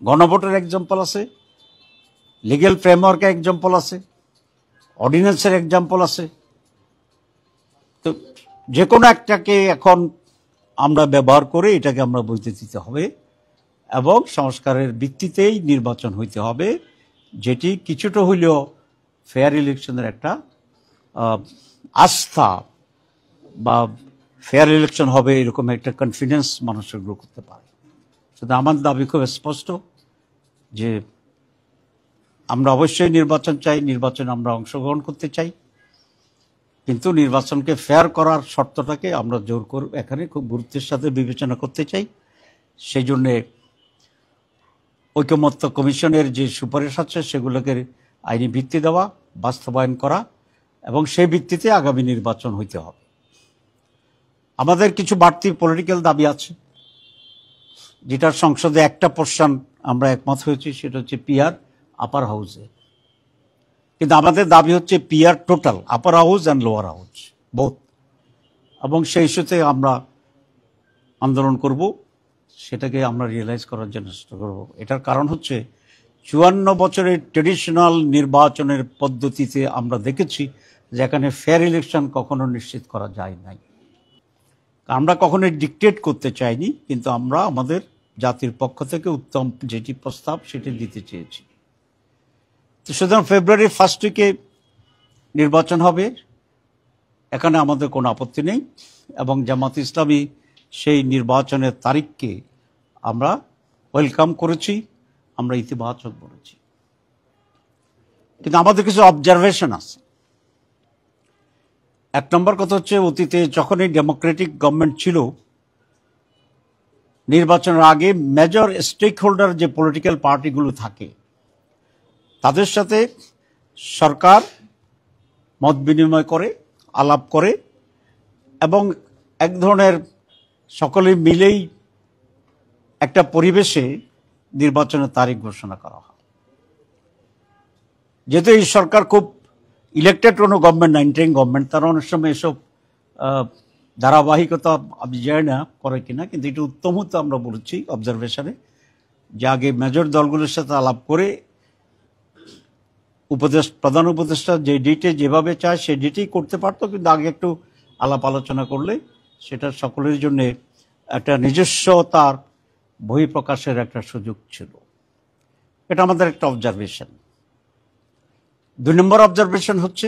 গণভোটের এক্সাম্পল আছে, legal ফ্রেমওয়ার্কের example আছে, অর্ডিন্যান্সের এক্সাম্পল আছে। তো যে কোনো একটাকে এখন আমরা ব্যবহার করে এটাকে আমরা বইতে দিতে হবে এবং সংস্কারের ভিত্তিতেই নির্বাচন হইতে হবে, যেটি কিছুটা হইলেও ফেয়ার ইলেকশনের একটা আস্থা বা ফেয়ার ইলেকশন হবে এরকম একটা কনফিডেন্স মানুষের গ্রো করতে পারে। শুধু আমার দাবি খুব স্পষ্ট যে আমরা অবশ্যই নির্বাচন চাই, নির্বাচনে আমরা অংশগ্রহণ করতে চাই, কিন্তু নির্বাচনকে ফেয়ার করার শর্তটাকে আমরা জোর করে এখানে খুব গুরুত্বের সাথে বিবেচনা করতে চাই। সেই জন্যে ঐকমত্য কমিশনের যে সুপারিশ আছে সেগুলোকে আইনি ভিত্তি দেওয়া, বাস্তবায়ন করা এবং সেই ভিত্তিতে আগামী নির্বাচন হইতে হবে। আমাদের কিছু বাড়তি পলিটিক্যাল দাবি আছে, যেটার সংসদে একটা পোর্শন আমরা একমত হয়েছি, সেটা হচ্ছে পিআর আপার হাউসে। কিন্তু আমাদের দাবি হচ্ছে PR total, upper house and lower house both, এবং সেই ইস্যুতে আমরা আন্দোলন করব, সেটাকে আমরা রিয়েলাইজ করার জন্য চেষ্টা করব। এটার কারণ হচ্ছে 54 বছরের ট্রেডিশনাল নির্বাচনের পদ্ধতিতে আমরা দেখেছি যে এখানে ফেয়ার ইলেকশন কখনো নিশ্চিত করা যায় নাই। আমরা কখনো ডিকটেট করতে চাইনি, কিন্তু আমরা আমাদের জাতির পক্ষ থেকে উত্তম যেটি প্রস্তাব সেটি দিতে চেয়েছি। তো সুতরাং ফেব্রুয়ারি 1 উইকে নির্বাচন হবে, এখানে আমাদের কোনো আপত্তি নেই, এবং জামাত ইসলামী সেই নির্বাচনের তারিখকে আমরা ওয়েলকাম করেছি, আমরা ইতিবাচক বলেছি। কিন্তু আমাদের কিছু অবজারভেশন আছে। এক নম্বর কথা হচ্ছে, অতীতে যখনই ডেমোক্রেটিক গভর্নমেন্ট ছিল, নির্বাচনের আগে মেজর স্টেক হোল্ডার যে পলিটিক্যাল পার্টিগুলো থাকে তাদের সাথে সরকার মত বিনিময় করে, আলাপ করে, এবং এক ধরনের সকলে মিলেই একটা পরিবেশে নির্বাচনের তারিখ ঘোষণা করা হয়। যেহেতু এই সরকার খুব ইলেক্টেড কোনো গভর্নমেন্ট না, ইন্টারিম গভর্নমেন্ট, তারা অনেক সময় এসব ধারাবাহিকতা আমি জানি না করে কিনা, কিন্তু এটা উত্তম হতো আমরা বলেছি অবজারভেশনে, যে আগে মেজর দলগুলোর সাথে আলাপ করে প্রধান উপদেষ্টা যে ডেটে যেভাবে চায় সেই ডেটেই করতে পারতো, কিন্তু আগে একটু আলাপ আলোচনা করলে সেটা সকলের জন্য একটা নিজস্বতার বহিঃপ্রকাশের একটা সুযোগ ছিল। এটা আমাদের একটা অবজারভেশন। 2 নম্বর অবজারভেশন হচ্ছে,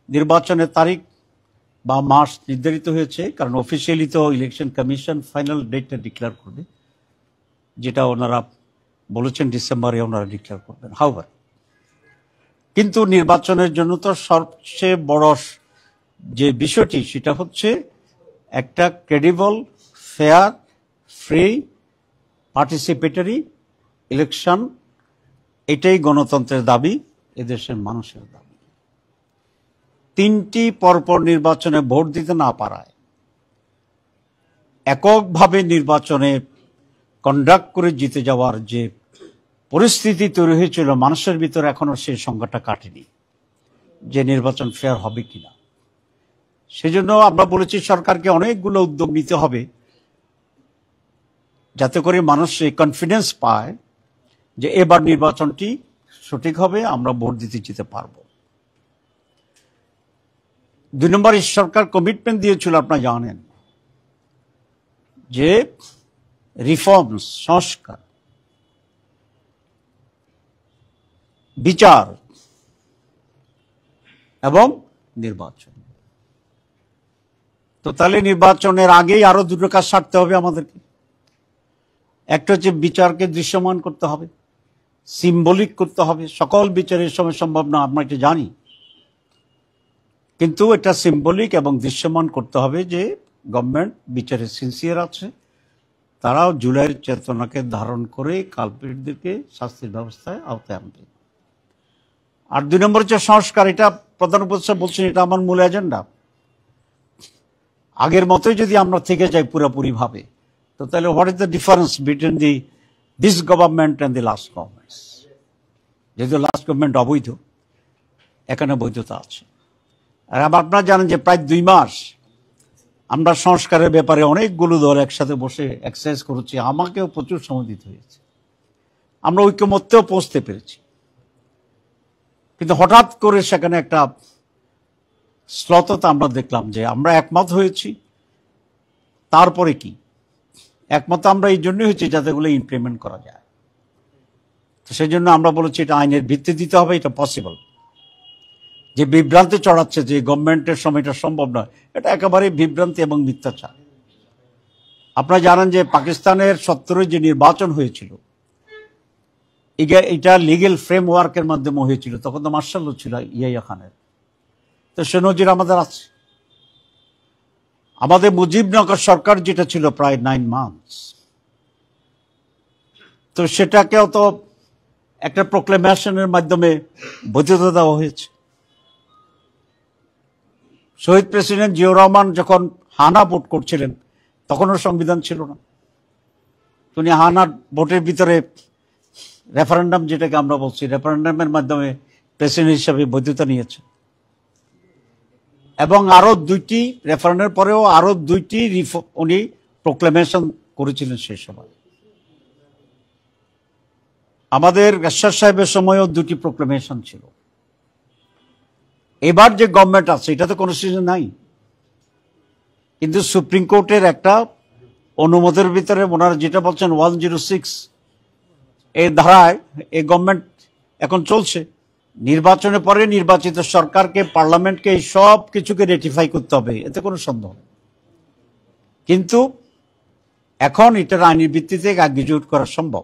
নির্বাচনের তারিখ বা মাস নির্ধারিত হয়েছে, কারণ অফিসিয়ালি তো ইলেকশন কমিশন ফাইনাল ডেটটা ডিক্লেয়ার করবে, যেটা ওনারা বলেছেন ডিসেম্বরে ওনারা ডিক্লেয়ার করবেন। হাউভার, কিন্তু নির্বাচনের জন্য তো সবচেয়ে বড় যে বিষয়টি সেটা হচ্ছে একটা credible, fair, free, participatory election. এটাই গণতন্ত্রের দাবি, এদেশের মানুষের দাবি। 3টি পরপর নির্বাচনে ভোট দিতে না পারায় এককভাবে নির্বাচনে কন্ডাক্ট করে জিতে যাওয়ার যে পরিস্থিতি তৈরি হয়েছিল মানুষের ভিতরে, এখনো সেই সংখ্যাটা কাটেনি যে নির্বাচন ফেয়ার হবে কিনা। সেজন্য আমরা বলেছি সরকারকে অনেকগুলো উদ্যোগ নিতে হবে, যাতে করে মানুষ এই কনফিডেন্স পায় যে এবার নির্বাচনটি সঠিক হবে, আমরা ভোট দিতে যেতে পারবো। 2 নম্বরে সরকার কমিটমেন্ট দিয়েছিল, আপনারা জানেন, যে রিফর্মস, সংস্কার, বিচার এবং নির্বাচন। তো তাহলে নির্বাচনের আগেই আরো 2টো কাজ সারতে হবে আমাদেরকে। একটা হচ্ছে বিচারকে দৃশ্যমান করতে হবে, সিম্বলিক করতে হবে। সকল বিচারের সময় সম্ভব না, আমরা এটা জানি, কিন্তু এটা সিম্বলিক এবং দৃশ্যমান করতে হবে যে গভর্নমেন্ট বিচারে সিনসিয়ার আছে, তারাও জুলাইয়ের চেতনাকে ধারণ করে কালপ্রিটদেরকে শাস্তির ব্যবস্থায় আওতায় আনবে। আর 2 নম্বর হচ্ছে সংস্কার। এটা প্রধান উপদেষ্টা বলছেন এটা আমার মূল এজেন্ডা। আগের মতোই যদি আমরা থেকে যাই পুরোপুরি ভাবে, তো তাহলে what is the difference between this government and the last governments? যেহেতু লাস্ট গভর্নমেন্ট অবৈধ, এখানে বৈধতা আছে। আর আপনারা জানেন যে প্রায় 2 মাস আমরা সংস্কারের ব্যাপারে অনেকগুলো দল একসাথে বসে এক্সারসাইজ করেছি, আমাকেও প্রচুর সময় দিতে হয়েছে। আমরা ঐকমত্যেও পৌঁছতে পেরেছি, কিন্তু হঠাৎ করে সেখানে একটা শ্লথতা আমরা দেখলাম যে আমরা একমত হয়েছি, তারপরে কি? একমত আমরা এই জন্যই হয়েছি যাতে এগুলো ইমপ্লিমেন্ট করা যায়। তো সেই জন্য আমরা বলেছি এটা আইনের ভিত্তি দিতে হবে, এটা পসিবল। যে বিভ্রান্তি চড়াচ্ছে যে গভর্নমেন্টের সময় এটা সম্ভব নয়, এটা একেবারে বিভ্রান্তি এবং মিথ্যাচার। আপনারা জানেন যে পাকিস্তানের 70 যে নির্বাচন হয়েছিল, এটা লিগেল ফ্রেমওয়ার্কের মাধ্যমে হয়েছিল। তখন তো মার্শাল ছিল ইয়াহিয়া খানের, তো সে নজির আমাদের আছে। আমাদের মুজিবনগর সরকার যেটা ছিল প্রায় 9 মান্থস, তো সেটাকেও তো একটা প্রোক্লেমেশনের মাধ্যমে বৈধতা দেওয়া হয়েছে। শহীদ প্রেসিডেন্ট জিয়াউর রহমান যখন হানা ভোট করছিলেন তখনও সংবিধান ছিল না, উনি হানার ভোটের ভিতরে রেফারেন্ডাম, যেটাকে আমরা বলছি, রেফারেন্ডামের মাধ্যমে প্রেসিডেন্ট হিসাবে বৈধতা নিয়েছে। এবং আরো 2টি রেফারেন্ডের পরেও আরো 2টি উনি প্রোক্লেমেশন করেছিলেন সেই সময়। আমাদের এরশাদ সাহেবের সময়ও 2টি প্রোক্লেমেশন ছিল। এবার যে গভর্নমেন্ট আছে এটা তো কনস্টিটিউশন নাই, কিন্তু সুপ্রিম কোর্টের একটা অনুমোদনের ভিতরে ওনারা যেটা বলছেন 106 এই ধারায় এই গভর্নমেন্ট এখন চলছে। নির্বাচনের পরে নির্বাচিত সরকারকে, পার্লামেন্টকে এই সব কিছুকে রেটিফাই করতে হবে, এতে কোনো সন্দেহ নেই। কিন্তু এখন এটার আইনি ভিত্তিতে এক্সিকিউট করা সম্ভব।